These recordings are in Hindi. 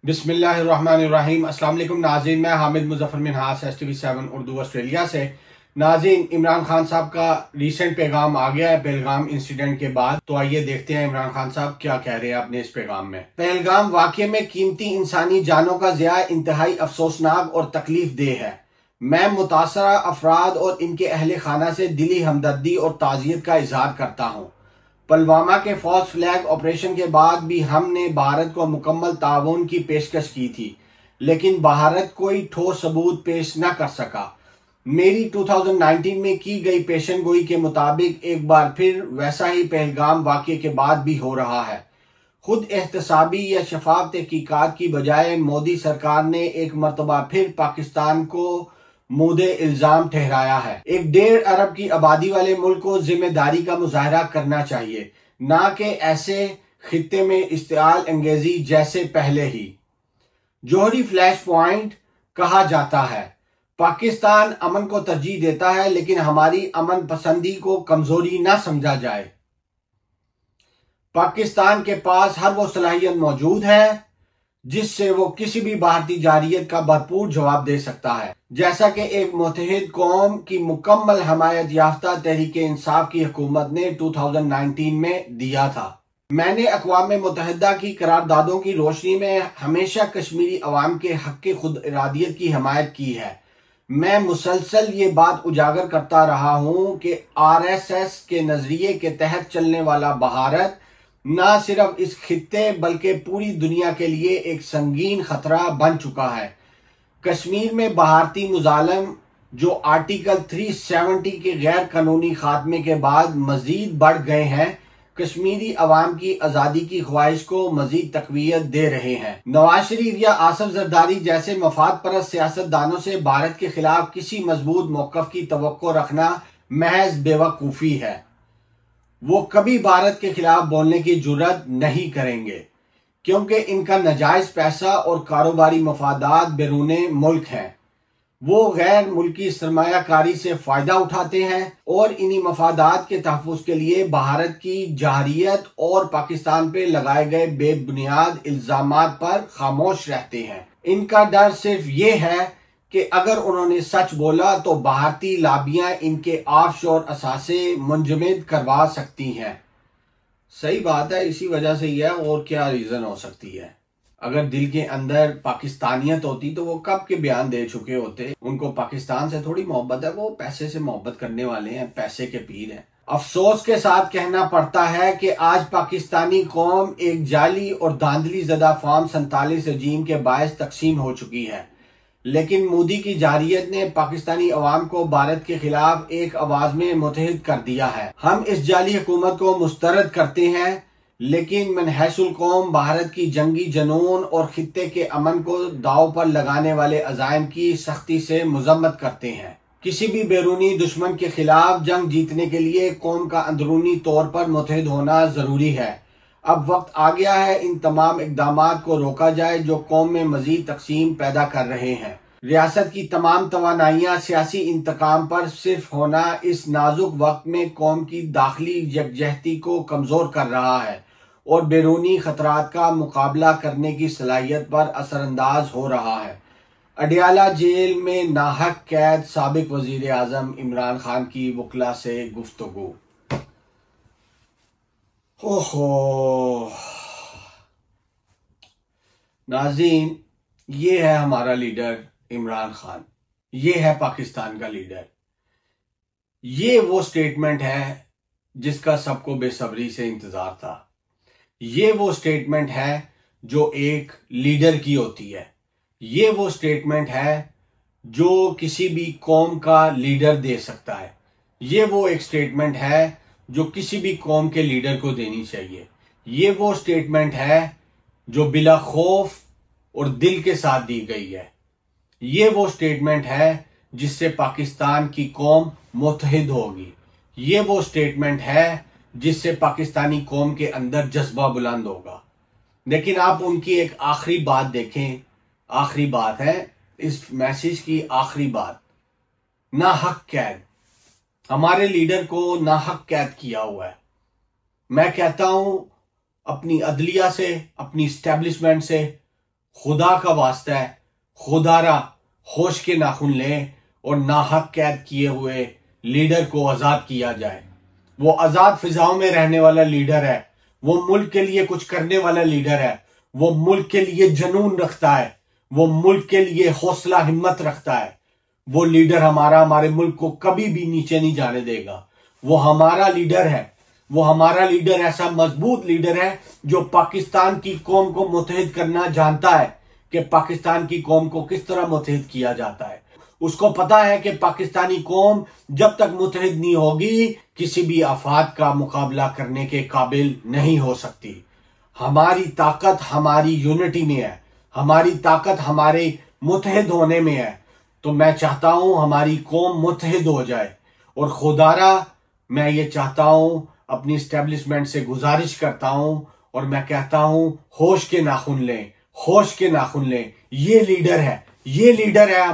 बिस्मिल्लाहिर्रहमानिर्रहीम। अस्सलाम वालेकुम नाज़रीन, मैं हामिद मुजफ्फर मिन्हास STV7 उर्दू ऑस्ट्रेलिया से। नाज़रीन, इमरान खान साहब का रीसेंट पैगाम आ गया है पहलगाम इंसिडेंट के बाद। तो आइए देखते हैं इमरान खान साहब क्या कह रहे हैं अपने इस पैगाम में। पहलगाम वाक़ये में कीमती इंसानी जानों का ज़िया इंतहाई अफसोसनाक और तकलीफ देह है। मैं मुतासरा अफराद और इनके अहले खाना से दिली हमदर्दी और ताज़ियत का इजहार करता हूँ। पुलवामा के फॉल्स फ्लैग ऑपरेशन के बाद भी हमने भारत को मुकम्मल ताउन की पेशकश की थी, लेकिन भारत कोई ठोस सबूत पेश न कर सका। मेरी 2019 में की गई पेशन गोई के मुताबिक एक बार फिर वैसा ही पहलगाम वाक़ये के बाद भी हो रहा है। खुद एहतसाबी या शफाफ तहकीकात की बजाय मोदी सरकार ने एक मरतबा फिर पाकिस्तान को मुद्दे इल्जाम ठहराया है। एक 1.5 अरब की आबादी वाले मुल्क को जिम्मेदारी का मुजाहरा करना चाहिए, ना कि ऐसे खित्ते में इश्तिआल अंगेजी जैसे पहले ही। जोहरी फ्लैश पॉइंट कहा जाता है। पाकिस्तान अमन को तरजीह देता है, लेकिन हमारी अमन पसंदी को कमजोरी ना समझा जाए। पाकिस्तान के पास हर वो सलाहियत मौजूद है जिससे वो किसी भी भारतीय जारियत का भरपूर जवाब दे सकता है, जैसा कि एक मुत्तहिद कौम की मुकम्मल हमायत याफ्ता तहरीक इंसाफ की हुकूमत ने 2019 में दिया था। मैंने अक़वाम मुत्तहिदा की करारदादों की रोशनी में हमेशा कश्मीरी अवाम के हक़ के खुद इरादियत की हमायत की है। मैं मुसलसल ये बात उजागर करता रहा हूँ कि RSS के नजरिए के तहत चलने वाला भारत न सिर्फ इस खित्ते बल्कि पूरी दुनिया के लिए एक संगीन खतरा बन चुका है। कश्मीर में भारतीय मुजालम जो आर्टिकल 370 के गैर कानूनी खात्मे के बाद मजीद बढ़ गए हैं, कश्मीरी अवाम की आज़ादी की ख्वाहिश को मजीद तकवीयत दे रहे हैं। नवाज शरीफ या आसिफ जरदारी जैसे मफाद परस्त सियासतदानों से भारत के खिलाफ किसी मजबूत मौक़िफ़ की तवक्को रखना महज बेवकूफ़ी है। वो कभी भारत के खिलाफ बोलने की जुर्रत नहीं करेंगे, क्योंकि इनका नजायज पैसा और कारोबारी मफादात बैरूने मुल्क हैं। वो गैर मुल्की सरमायाकारी से फायदा उठाते हैं और इन्हीं मफादात के तहफ़्फ़ुज़ के लिए भारत की जाहरियत और पाकिस्तान पे लगाए गए बेबुनियाद इल्जामात पर खामोश रहते हैं। इनका डर सिर्फ ये है कि अगर उन्होंने सच बोला तो भारतीय लाबियां इनके ऑफशोर असासे मुंजमद करवा सकती हैं। सही बात है, इसी वजह से ही है, और क्या रीजन हो सकती है। अगर दिल के अंदर पाकिस्तानियत होती तो वो कब के बयान दे चुके होते। उनको पाकिस्तान से थोड़ी मोहब्बत है, वो पैसे से मोहब्बत करने वाले हैं, पैसे के पीर हैं। अफसोस के साथ कहना पड़ता है कि आज पाकिस्तानी कौम एक जाली और धांधली ज़दा फॉर्म 47 रजीम के बायस तकसीम हो चुकी है, लेकिन मोदी की जारियत ने पाकिस्तानी अवाम को भारत के खिलाफ एक आवाज में मुत्तहिद कर दिया है। हम इस जाली हुकूमत को मुस्तरद करते हैं, लेकिन मनहसुल कौम भारत की जंगी जनून और खित्ते के अमन को दाव पर लगाने वाले अज़ाइम की सख्ती से मजम्मत करते हैं। किसी भी बैरूनी दुश्मन के खिलाफ जंग जीतने के लिए कौम का अंदरूनी तौर पर मुत्तहिद होना जरूरी है। अब वक्त आ गया है इन तमाम इकदामात को रोका जाए जो कौम में मजीद तकसीम पैदा कर रहे हैं। रियासत की तमाम तवानाइयाँ सियासी इंतकाम पर सिर्फ होना इस नाजुक वक्त में कौम की दाखिली यकजहती को कमजोर कर रहा है और बैरूनी खतरात का मुकाबला करने की सलाहियत पर असरअंदाज हो रहा है। अडियाला जेल में नाहक कैद साबिक वजीर आजम इमरान खान की वकला से गुफ्तगू। ओहो नाज़रीन, ये है हमारा लीडर इमरान खान, ये है पाकिस्तान का लीडर। ये वो स्टेटमेंट है जिसका सबको बेसब्री से इंतजार था। ये वो स्टेटमेंट है जो एक लीडर की होती है। ये वो स्टेटमेंट है जो किसी भी कौम का लीडर दे सकता है। ये वो एक स्टेटमेंट है जो किसी भी कौम के लीडर को देनी चाहिए। ये वो स्टेटमेंट है जो बिला खौफ और दिल के साथ दी गई है। ये वो स्टेटमेंट है जिससे पाकिस्तान की कौम मुत्तहिद होगी। ये वो स्टेटमेंट है जिससे पाकिस्तानी कौम के अंदर जज्बा बुलंद होगा। लेकिन आप उनकी एक आखिरी बात देखें, आखिरी बात है इस मैसेज की, आखिरी बात, नाहक कैद। हमारे लीडर को नाहक कैद किया हुआ है। मैं कहता हूं अपनी अदलिया से, अपनी स्टैब्लिशमेंट से खुदा का वास्ता है, खुदारा होश के नाखून लें और नाहक कैद किए हुए लीडर को आजाद किया जाए। वो आजाद फिजाओं में रहने वाला लीडर है, वो मुल्क के लिए कुछ करने वाला लीडर है, वो मुल्क के लिए जुनून रखता है, वो मुल्क के लिए हौसला हिम्मत रखता है। वो लीडर हमारे मुल्क को कभी भी नीचे नहीं जाने देगा। वो हमारा लीडर है, वो हमारा लीडर ऐसा मजबूत लीडर है जो पाकिस्तान की कौम को मुत्तहिद करना जानता है कि पाकिस्तान की कौम को किस तरह मुत्तहिद किया जाता है। उसको पता है कि पाकिस्तानी कौम जब तक मुत्तहिद नहीं होगी किसी भी आफत का मुकाबला करने के काबिल नहीं हो सकती। हमारी ताकत हमारी यूनिटी में है, हमारी ताकत हमारे मुत्तहिद होने में है। तो मैं चाहता हूं हमारी कौम मुत्तहिद हो जाए और खुदारा मैं ये चाहता हूं, अपनी इस्टेब्लिशमेंट से गुजारिश करता हूं और मैं कहता हूं होश के नाखून लें, होश के नाखून लें। ये लीडर है, ये लीडर है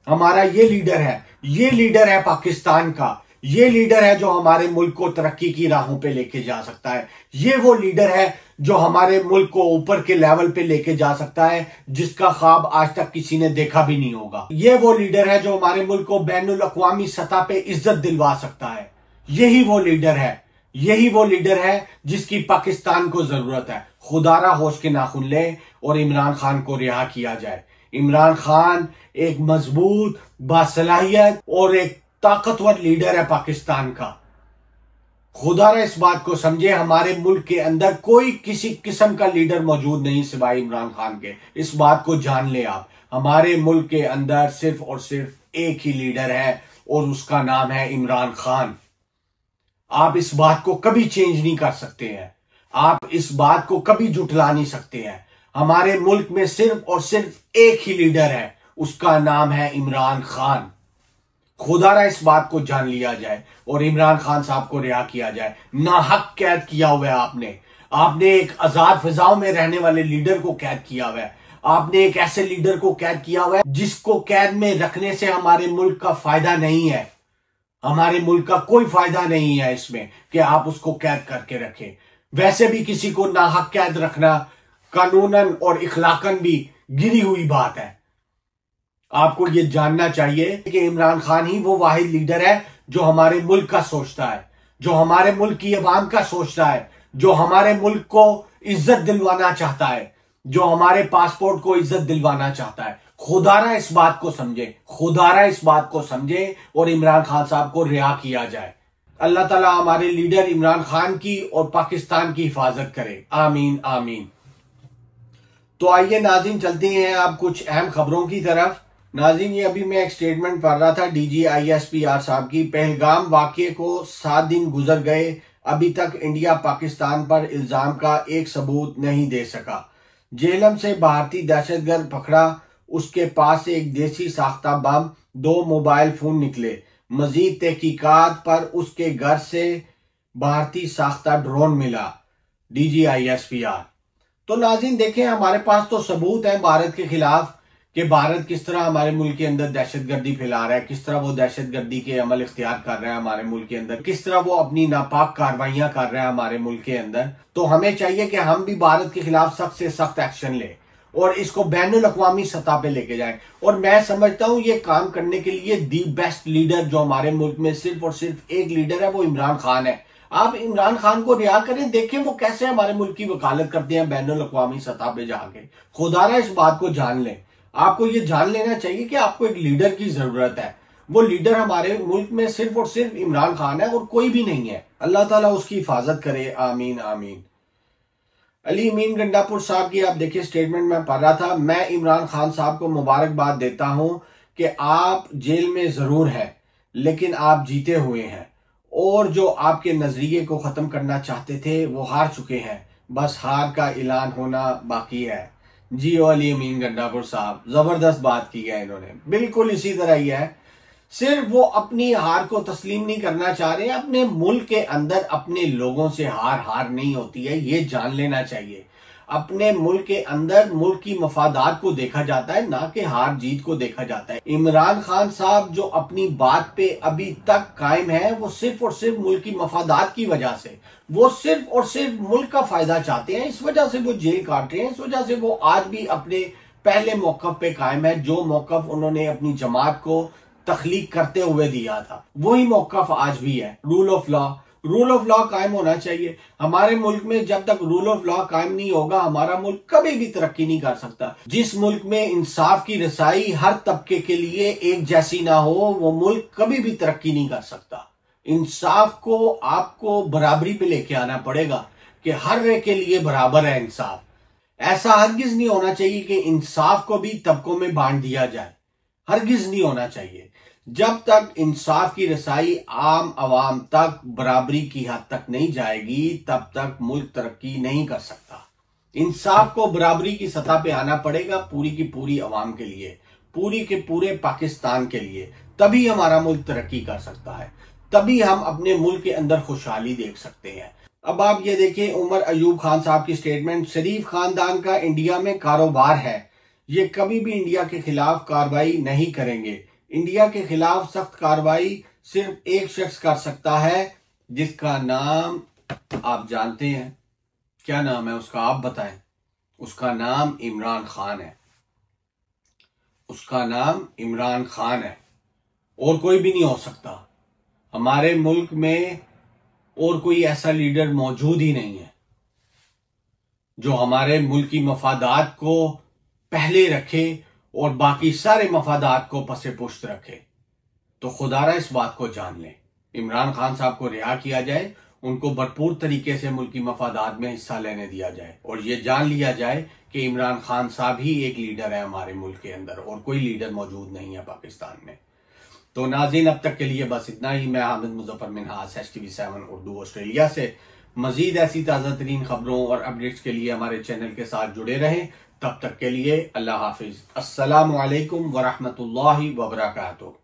हमारा ये लीडर है, ये लीडर है पाकिस्तान का, ये लीडर है जो हमारे मुल्क को तरक्की की राहों पे लेके जा सकता है। ये वो लीडर है जो हमारे मुल्क को ऊपर के लेवल पे लेके जा सकता है जिसका ख्वाब आज तक किसी ने देखा भी नहीं होगा। ये वो लीडर है जो हमारे मुल्क को बैनुल अक़वामी सतह पे इज्जत दिलवा सकता है। यही वो लीडर है, यही वो लीडर है जिसकी पाकिस्तान को जरूरत है। खुदारा होश के नाखून ले और इमरान खान को रिहा किया जाए। इमरान खान एक मजबूत, बासलाहियत और एक ताकतवर लीडर है पाकिस्तान का। खुदारा इस बात को समझे, हमारे मुल्क के अंदर कोई किसी किस्म का लीडर मौजूद नहीं सिवाय इमरान खान के। इस बात को जान ले आप, हमारे मुल्क के अंदर सिर्फ और सिर्फ एक ही लीडर है और उसका नाम है इमरान खान। आप इस बात को कभी चेंज नहीं कर सकते हैं, आप इस बात को कभी जुटला नहीं सकते हैं। हमारे मुल्क में सिर्फ और सिर्फ एक ही लीडर है, उसका नाम है इमरान खान। खुदारा इस बात को जान लिया जाए और इमरान खान साहब को रिहा किया जाए। नाहक कैद किया हुआ है आपने एक आजाद फिजाओं में रहने वाले लीडर को कैद किया हुआ है। आपने एक ऐसे लीडर को कैद किया हुआ है जिसको कैद में रखने से हमारे मुल्क का फायदा नहीं है। हमारे मुल्क का कोई फायदा नहीं है इसमें कि आप उसको कैद करके रखें। वैसे भी किसी को नाहक कैद रखना कानूनन और इखलाकन भी गिरी हुई बात है। आपको ये जानना चाहिए कि इमरान खान ही वो वाहिद लीडर है जो हमारे मुल्क का सोचता है, जो हमारे मुल्क की अवाम का सोचता है, जो हमारे मुल्क को इज्जत दिलवाना चाहता है, जो हमारे पासपोर्ट को इज्जत दिलवाना चाहता है। खुदारा इस बात को समझे, खुदारा इस बात को समझे और इमरान खान साहब को रिहा किया जाए। अल्लाह ताला हमारे लीडर इमरान खान की और पाकिस्तान की हिफाजत करे। आमीन आमीन। तो आइए नाज़रीन चलते हैं आप कुछ अहम खबरों की तरफ। नाज़रीन ये अभी मैं एक स्टेटमेंट पढ़ रहा था DGISPR साहब की। पहलगाम वाक़ये को 7 दिन गुजर गए, अभी तक इंडिया पाकिस्तान पर इल्जाम का एक सबूत नहीं दे सका। जेहलम से भारतीय दहशतगर्द पकड़ा, उसके पास से एक देसी साख्ता बम, 2 मोबाइल फोन निकले। मजीद तहकीकात पर उसके घर से भारतीय साख्ता ड्रोन मिला। DGISPR। तो नाज़रीन देखें, हमारे पास तो सबूत है भारत के खिलाफ कि भारत किस तरह हमारे मुल्क के अंदर दहशतगर्दी फैला रहा है, किस तरह वो दहशतगर्दी के अमल इख्तियार कर रहा है हमारे मुल्क के अंदर, किस तरह वो अपनी नापाक कार्रवाइयां कर रहा है हमारे मुल्क के अंदर। तो हमें चाहिए कि हम भी भारत के खिलाफ सख्त से सख्त एक्शन लें और इसको बैनुल अक़वामी सतह पे लेके जाएं। और मैं समझता हूं ये काम करने के लिए दी बेस्ट लीडर जो हमारे मुल्क में सिर्फ और सिर्फ एक लीडर है, वो इमरान खान है। आप इमरान खान को रिहा करें, देखें वो कैसे हमारे मुल्क की वकालत करते हैं बैनुल अक़वामी सतह पे जाके। खुदारा इस बात को जान लें, आपको ये जान लेना चाहिए कि आपको एक लीडर की जरूरत है। वो लीडर हमारे मुल्क में सिर्फ और सिर्फ इमरान खान है और कोई भी नहीं है। अल्लाह ताला उसकी हिफाजत करे। आमीन आमीन। अली अमीन गंडापुर साहब की आप देखिए स्टेटमेंट में पढ़ रहा था। मैं इमरान खान साहब को मुबारकबाद देता हूं कि आप जेल में जरूर हैं लेकिन आप जीते हुए हैं और जो आपके नजरिए को खत्म करना चाहते थे वो हार चुके हैं, बस हार का ऐलान होना बाकी है। जी अली अमीन गंडापुर साहब, जबरदस्त बात की है इन्होंने, बिल्कुल इसी तरह ही है। सिर्फ वो अपनी हार को तस्लीम नहीं करना चाह रहे हैं, अपने मुल्क के अंदर अपने लोगों से हार नहीं होती है, ये जान लेना चाहिए। अपने मुल्क के अंदर मुल्क की मफादात को देखा जाता है, ना कि हार जीत को देखा जाता है। इमरान खान साहब जो अपनी बात पे अभी तक कायम है वो सिर्फ और सिर्फ मुल्क की मफादात की वजह से, वो सिर्फ और सिर्फ मुल्क का फायदा चाहते हैं, इस वजह से वो जेल काट रहे हैं, इस वजह से वो आज भी अपने पहले मौकफ पे कायम है। जो मौकफ उन्होंने अपनी जमात को तख्लीक करते हुए दिया था वही मौकफ आज भी है। रूल ऑफ लॉ कायम होना चाहिए हमारे मुल्क में। जब तक रूल ऑफ लॉ कायम नहीं होगा हमारा मुल्क कभी भी तरक्की नहीं कर सकता। जिस मुल्क में इंसाफ की रसाई हर तबके के लिए एक जैसी ना हो वो मुल्क कभी भी तरक्की नहीं कर सकता। इंसाफ को आपको बराबरी पे लेके आना पड़ेगा कि हर एक के लिए बराबर है इंसाफ। ऐसा हरगिज नहीं होना चाहिए कि इंसाफ को भी तबकों में बांट दिया जाए, हरगिज नहीं होना चाहिए। जब तक इंसाफ की रसाई आम आवाम तक बराबरी की हद तक नहीं जाएगी तब तक मुल्क तरक्की नहीं कर सकता। इंसाफ को बराबरी की सतह पे आना पड़ेगा पूरी की पूरी आवाम के लिए, पूरी के पूरे पाकिस्तान के लिए, तभी हमारा मुल्क तरक्की कर सकता है, तभी हम अपने मुल्क के अंदर खुशहाली देख सकते हैं। अब आप ये देखिए उमर अयूब खान साहब की स्टेटमेंट, शरीफ खानदान का इंडिया में कारोबार है, ये कभी भी इंडिया के खिलाफ कार्रवाई नहीं करेंगे। इंडिया के खिलाफ सख्त कार्रवाई सिर्फ एक शख्स कर सकता है जिसका नाम आप जानते हैं। क्या नाम है उसका, आप बताएं। उसका नाम इमरान खान है, उसका नाम इमरान खान है, और कोई भी नहीं हो सकता। हमारे मुल्क में और कोई ऐसा लीडर मौजूद ही नहीं है जो हमारे मुल्क की मफादात को पहले रखे और बाकी सारे मफादात को पसे पुश्त रखे। तो खुदारा इस बात को जान लें, इमरान खान साहब को रिहा किया जाए, उनको भरपूर तरीके से मुल्क की मफादात में हिस्सा लेने दिया जाए और ये जान लिया जाए कि इमरान खान साहब ही एक लीडर है हमारे मुल्क के अंदर और कोई लीडर मौजूद नहीं है पाकिस्तान में। तो नाज़रीन अब तक के लिए बस इतना ही। मैं हामिद मुजफ्फर मिन्हास HTV7 उर्दू ऑस्ट्रेलिया से। मजीद ऐसी ताज़ा तरीन खबरों और अपडेट्स के लिए हमारे चैनल के साथ जुड़े रहें। तब तक के लिए अल्लाह हाफिज। अस्सलामु अलैकुम वरहमतुल्लाहि वबरकातुहू।